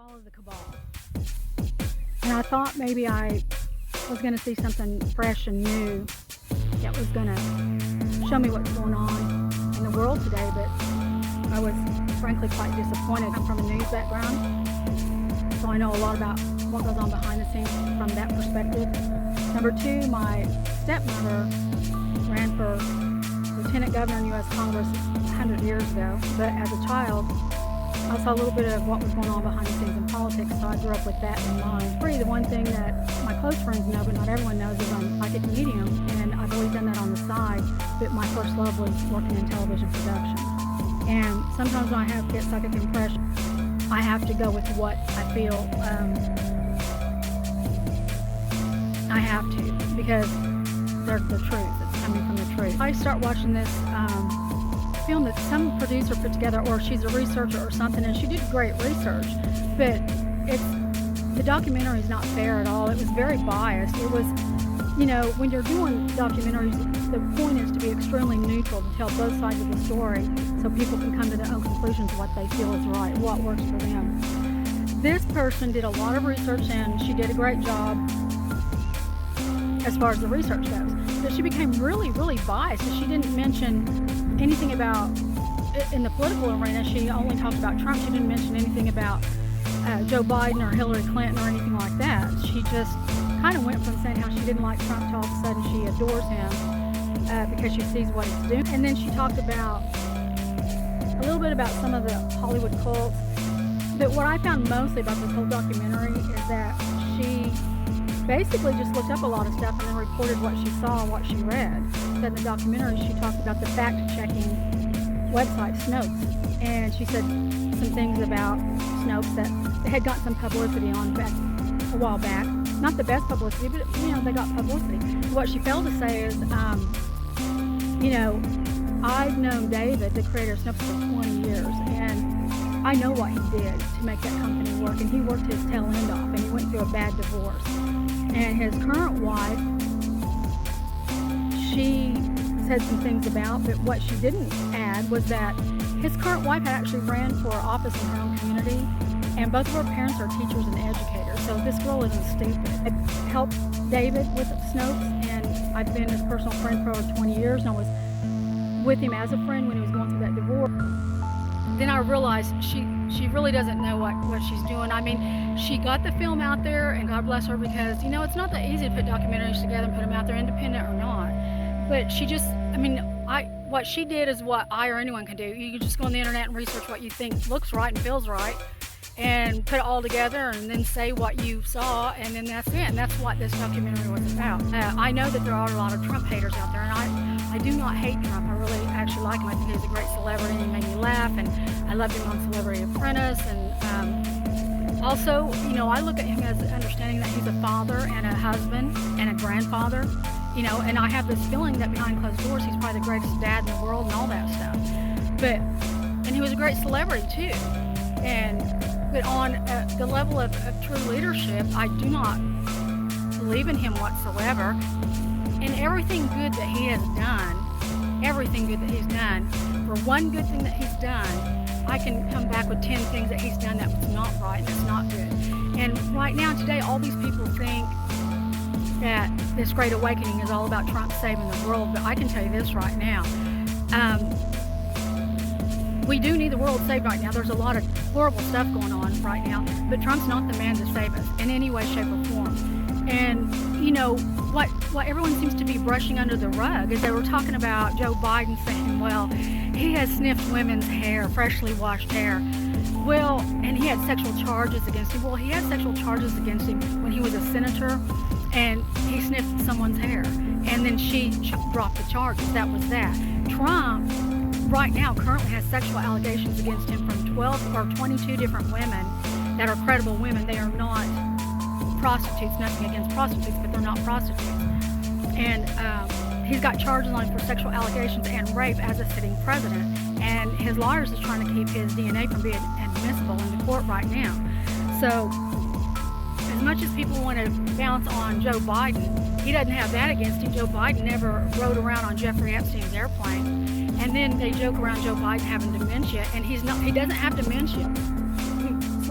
follow the Cabal. And I thought maybe I was going to see something fresh and new that was going to show me what's going on in the world today, but I was frankly quite disappointed. I'm from a news background, so I know a lot about what goes on behind the scenes from that perspective. Number two, my stepmother ran for lieutenant governor in U.S. Congress 100 years ago, but as a child, I saw a little bit of what was going on behind the scenes in politics, so I grew up with that in mind. Really, the one thing that my close friends know, but not everyone knows, is I'm a psychic medium, and I've always done that on the side, but my first love was working in television production. And sometimes when I get psychic impressions, I have to go with what I feel. I have to, because they're the truth. It's coming from the truth. I start watching this film that some producer put together, or she's a researcher or something, and she did great research, but the documentary is not fair at all. It was very biased. It was, you know, when you're doing documentaries, the point is to be extremely neutral, to tell both sides of the story so people can come to their own conclusions of what they feel is right, what works for them. This person did a lot of research, and she did a great job as far as the research goes. But she became really, really biased. She didn't mention anything about, in the political arena, she only talked about Trump. She didn't mention anything about Joe Biden or Hillary Clinton or anything like that. She just kind of went from saying how she didn't like Trump to all of a sudden she adores him because she sees what he's doing. And then she talked about a little bit about some of the Hollywood cults. But what I found mostly about this whole documentary is that she basically just looked up a lot of stuff and then reported what she saw, what she read. So in the documentary, she talked about the fact-checking website Snopes, and she said some things about Snopes that they had gotten some publicity on back a while back. Not the best publicity, but you know, they got publicity. What she failed to say is, you know, I've known David, the creator of Snopes, for 20 years, and I know what he did to make that company work, and he worked his tail end off, and he went through a bad divorce. And his current wife, she said some things about, but what she didn't add was that his current wife had actually ran for office in her own community, and both of her parents are teachers and educators, so this girl isn't stupid. I helped David with Snopes, and I've been his personal friend for over 20 years, and I was with him as a friend when he was going through that divorce. Then I realized she really doesn't know what she's doing. I mean, she got the film out there, and God bless her, because, you know, it's not that easy to put documentaries together and put them out there, independent or not. But she just, I mean, what she did is what I or anyone can do. You can just go on the internet and research what you think looks right and feels right, and put it all together, and then say what you saw, and then that's it. And that's what this documentary was about. I know that there are a lot of Trump haters out there, and I do not hate Trump. I really actually like him. I think he's a great celebrity, and he made me laugh, and I loved him on Celebrity Apprentice. And also, you know, I look at him as understanding that he's a father and a husband and a grandfather, you know, and I have this feeling that behind closed doors, he's probably the greatest dad in the world and all that stuff. And he was a great celebrity too. But on the level of true leadership, I do not believe in him whatsoever. And everything good that he has done, for one good thing that he's done, I can come back with 10 things that he's done that was not right and that's not good. And right now, today, all these people think that this Great Awakening is all about Trump saving the world, but I can tell you this right now. We do need the world saved right now. There's a lot of horrible stuff going on right now, but Trump's not the man to save us in any way, shape, or form. And, you know, what everyone seems to be brushing under the rug is they were talking about Joe Biden saying, well, he has sniffed women's hair, freshly washed hair. Well, and he had sexual charges against him. Well, he had sexual charges against him when he was a senator, and he sniffed someone's hair. And then she dropped the charges. That was that. Trump, right now, currently has sexual allegations against him from 12 or 22 different women that are credible women. They are not prostitutes, nothing against prostitutes, but they're not prostitutes. And he's got charges on him for sexual allegations and rape as a sitting president. And his lawyers is trying to keep his DNA from being admissible in the court right now. So as much as people want to bounce on Joe Biden, he doesn't have that against him. Joe Biden never rode around on Jeffrey Epstein's airplane. And then they joke around Joe Biden having dementia, and he doesn't have dementia.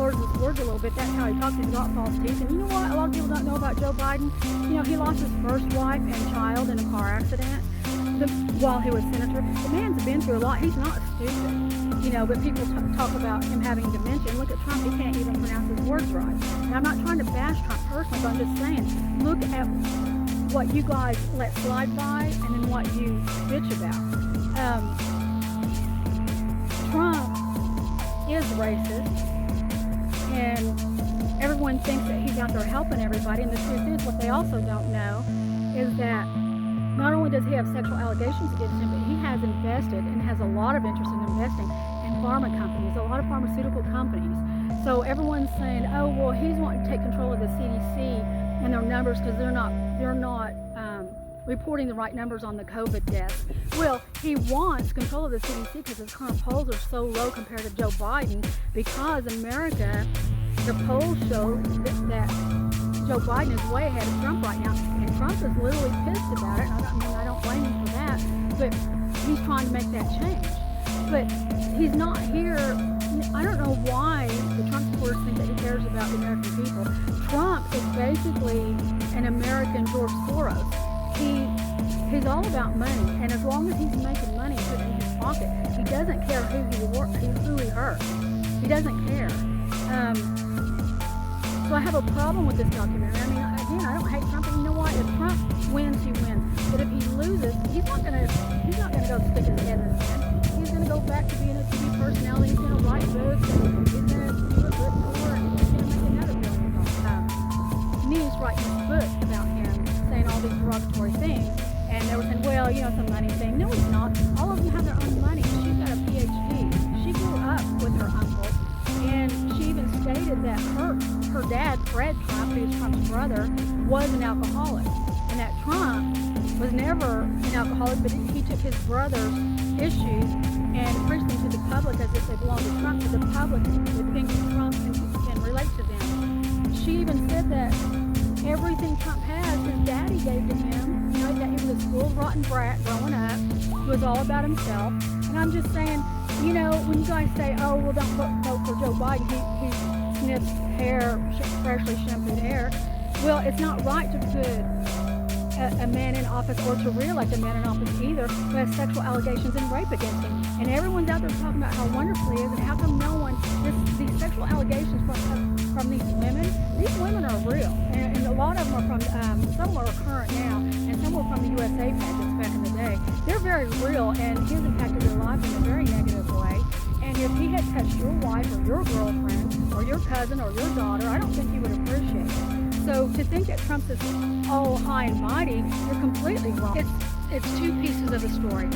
slurs his words a little bit. That's how he talks. He's got false teeth. And you know what? A lot of people don't know about Joe Biden. You know, he lost his first wife and child in a car accident while he was senator. The man's been through a lot. He's not stupid. You know, but people talk about him having dementia. And look at Trump. He can't even pronounce his words right. And I'm not trying to bash Trump personally, but I'm just saying, look at what you guys let slide by and then what you bitch about. Trump is racist, and everyone thinks that he's out there helping everybody, and the truth is, what they also don't know is that not only does he have sexual allegations against him, but he has invested and has a lot of interest in investing in pharma companies, a lot of pharmaceutical companies. So everyone's saying, oh, well, he's wanting to take control of the CDC and their numbers because they're not reporting the right numbers on the COVID deaths. Well, he wants control of the CDC because his current polls are so low compared to Joe Biden, because America, the polls show that Joe Biden is way ahead of Trump right now, and Trump is literally pissed about it. I don't blame him for that, but he's trying to make that change. But he's not here. I don't know why the Trump supporters think that he cares about the American people. Trump is basically an American George Soros. He's all about money, and as long as he's making money and putting it in his pocket, he doesn't care who he hurts. He doesn't care. So I have a problem with this documentary. I mean, again, I don't hate Trump, and you know what? If Trump wins, he wins. But if he loses, he's not gonna go stick his head in the sand. He's gonna go back to being a TV personality. He's gonna write books, and he's gonna do a book tour, and he's gonna make another $1 billion. News writing this book about him, saying all these derogatory things, and they were saying, well, you know, it's a money thing. No, it's not. All of them have their own money. She's got a PhD. She grew up with her uncle, and she even stated that her dad, Fred Trump, who's Trump's brother, was an alcoholic, and that Trump was never an alcoholic, but he took his brother's issues and preached them to the public as if they belonged to Trump, so the public would think Trump can relate to them. She even said that everything Trump has, his daddy gave to him. You know, that he was a spoiled, rotten brat growing up. He was all about himself. And I'm just saying, you know, when you guys say, oh, well, don't vote for Joe Biden, he sniffs hair, freshly shampooed hair. Well, it's not right to put a man in office, or to re-elect a man in office either, who has sexual allegations and rape against him. And everyone's out there talking about how wonderful he is, and how come no one, these sexual allegations from these women are real. And a lot of them are from, some are current now, and some were from the U.S.A. pageants back in the day. They're very real, and he's impacted their lives in a very negative way. And if he had touched your wife or your girlfriend or your cousin or your daughter, I don't think he would appreciate it. So to think that Trump's is all high and mighty, you're completely wrong. It's two pieces of the story.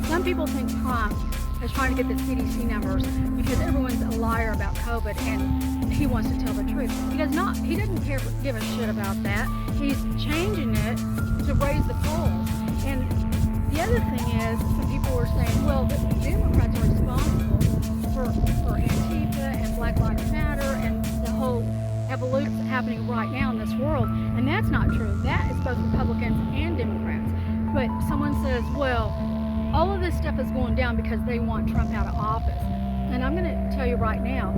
Some people think Trump is trying to get the CDC numbers because everyone's a liar about COVID and he wants to tell the truth. He does not. He doesn't give a shit about that. He's changing it to raise the polls. And the other thing is, some people were saying, well, the Democrats are responsible for Antifa and Black Lives Matter and the whole evolution happening right now in this world. And that's not true. That is both Republicans and Democrats. But someone says, well, all of this stuff is going down because they want Trump out of office. And I'm going to tell you right now,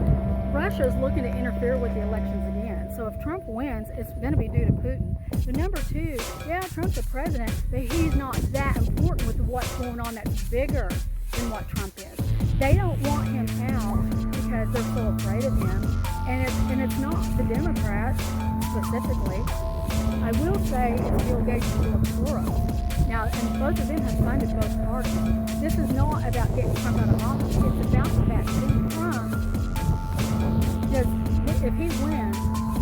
Russia is looking to interfere with the elections again. So if Trump wins, it's going to be due to Putin. But number two, yeah, Trump's the president, but he's not that important with what's going on that's bigger than what Trump is. They don't want him out because they're so afraid of him. And it's not the Democrats specifically. I will say it's Bill Gates and George Soros. Now, and both of them have funded both parties. This is not about getting Trump out of office. It's about the vaccine. Trump, if he wins,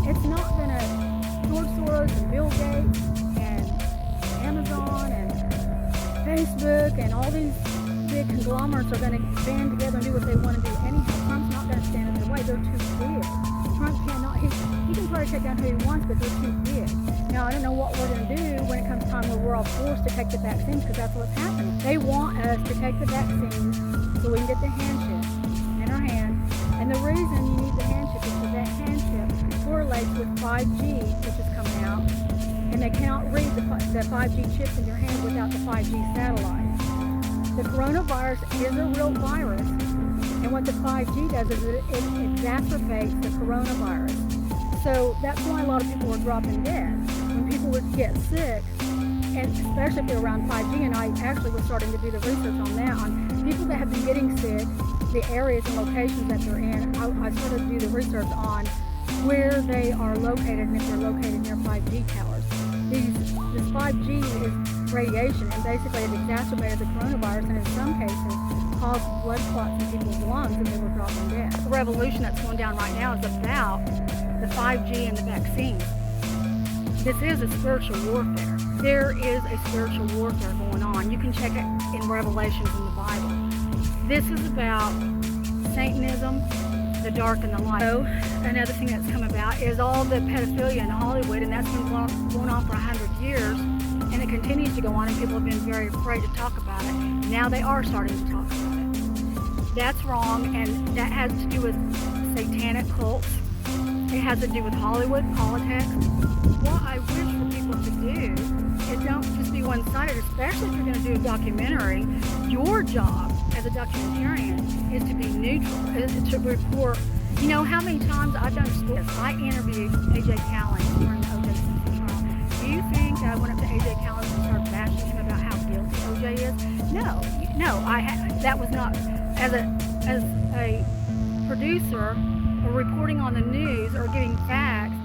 it's not going to, George Soros and Bill Gates and Amazon and Facebook and all these big conglomerates are going to band together and do what they want to do anyhow. Trump's not going to stand in their way. They're too big. Trump cannot, he can try to take down who he wants, but they're too big. Now, I don't know what we're going to do when it comes time where we're all forced to take the vaccines, because that's what's happening. They want us to take the vaccines so we can get the hand chip in our hand. And the reason you need the hand chip is because that hand chip correlates with 5G, which is coming out. And they cannot read the 5G chips in your hand without the 5G satellite. The coronavirus is a real virus. And what the 5G does is it exacerbates the coronavirus. So that's why a lot of people are dropping dead. When people would get sick, and especially if they're around 5G, and I actually was starting to do the research on that, on people that have been getting sick, the areas and locations that they're in. I started to do the research on where they are located and if they're located near 5G towers. This 5G is radiation, and basically it exacerbated the coronavirus, and in some cases caused blood clots in people's lungs, and they were dropping dead. The revolution that's going down right now is about the 5G and the vaccines. This is a spiritual warfare. There is a spiritual warfare going on. You can check it in Revelations in the Bible. This is about Satanism, the dark and the light. So another thing that's come about is all the pedophilia in Hollywood, and that's been going on for 100 years, and it continues to go on, and people have been very afraid to talk about it. Now they are starting to talk about it. That's wrong, and that has to do with satanic cults. It has to do with Hollywood, politics. What I wish for people to do is don't just be one-sided, especially if you're going to do a documentary. Your job as a documentarian is to be neutral, is to report. You know how many times I've done stories. I interviewed A.J. Callens during the O.J. Simpson trial. Do you think I went up to A.J. Callens and started bashing him about how guilty O.J. is? No. That was not, as a producer or reporting on the news or giving facts,